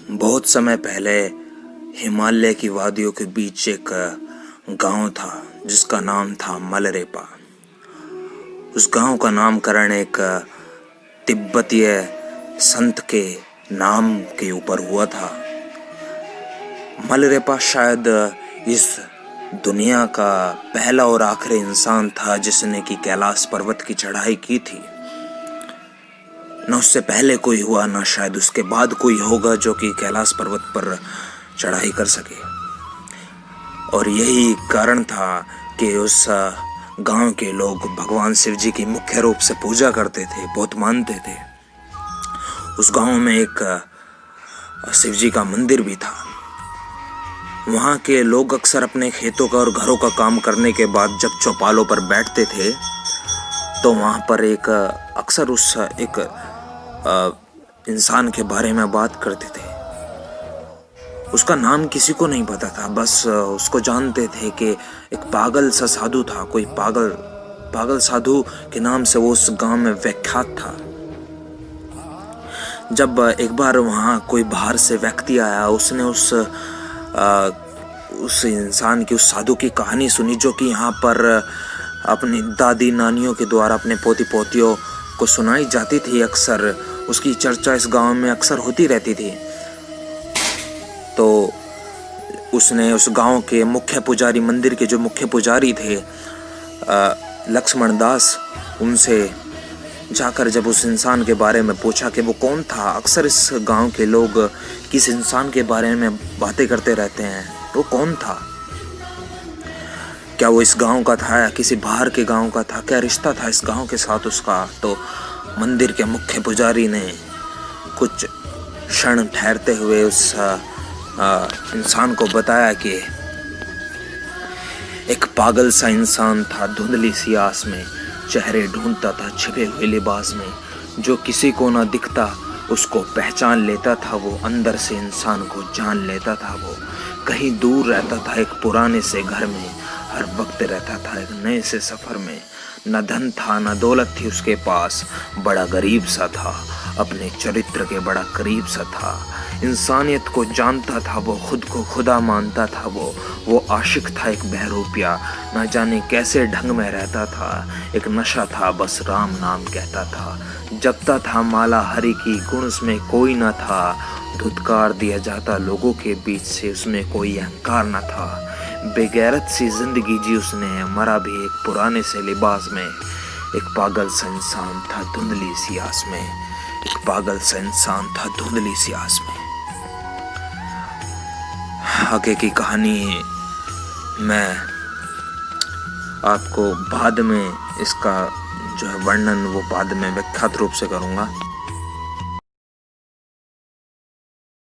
बहुत समय पहले हिमालय की वादियों के बीच एक गांव था जिसका नाम था मलरेपा। उस गांव का नामकरण एक तिब्बतीय संत के नाम के ऊपर हुआ था। मलरेपा शायद इस दुनिया का पहला और आखिरी इंसान था जिसने कि कैलाश पर्वत की चढ़ाई की थी। न उससे पहले कोई हुआ, न शायद उसके बाद कोई होगा जो कि कैलाश पर्वत पर चढ़ाई कर सके। और यही कारण था कि उस गांव के लोग भगवान शिव जी की मुख्य रूप से पूजा करते थे, बहुत मानते थे। उस गांव में एक शिव जी का मंदिर भी था। वहां के लोग अक्सर अपने खेतों का और घरों का काम करने के बाद जब चौपालों पर बैठते थे तो वहां पर अक्सर उस इंसान के बारे में बात करते थे। उसका नाम किसी को नहीं पता था, बस उसको जानते थे कि एक पागल सा साधु था। कोई पागल साधु के नाम से वो उस गांव में विख्यात था। जब एक बार वहां कोई बाहर से व्यक्ति आया, उसने उस इंसान की, उस साधु की कहानी सुनी जो कि यहाँ पर अपनी दादी नानियों के द्वारा अपने पोती पोतियों को सुनाई जाती थी। अक्सर उसकी चर्चा इस गांव में अक्सर होती रहती थी। तो उसने उस गांव के मुख्य पुजारी, मंदिर के जो मुख्य पुजारी थे लक्ष्मण दास, उनसे जाकर जब उस इंसान के बारे में पूछा कि वो कौन था। अक्सर इस गांव के लोग किस इंसान के बारे में बातें करते रहते हैं, वो कौन था, क्या वो इस गांव का था या किसी बाहर के गांव का था, क्या रिश्ता था इस गांव के साथ उसका। तो मंदिर के मुख्य पुजारी ने कुछ क्षण ठहरते हुए उस इंसान को बताया कि एक पागल सा इंसान था, धुंधली सी आस में चेहरे ढूंढता था छिपे हुए लिबास में। जो किसी को ना दिखता उसको पहचान लेता था, वो अंदर से इंसान को जान लेता था। वो कहीं दूर रहता था एक पुराने से घर में, हर वक्त रहता था एक नए से सफर में। न धन था न दौलत थी उसके पास, बड़ा गरीब सा था, अपने चरित्र के बड़ा करीब सा था। इंसानियत को जानता था वो, खुद को खुदा मानता था वो आशिक था एक बहरूपिया, न जाने कैसे ढंग में रहता था। एक नशा था बस राम नाम कहता था, जपता था माला हरि की, गुण उसमें कोई न था। धुतकार दिया जाता लोगों के बीच से, उसमें कोई अहंकार न था। बेगैरत सी जिंदगी जी उसने, मरा भी एक पुराने से लिबास में। एक पागल सा इंसान था धुंधली सी आस में, एक पागल सा इंसान था धुंधली सी आस में। आगे की कहानी मैं आपको बाद में, इसका जो है वर्णन वो बाद में विख्यात रूप से करूँगा।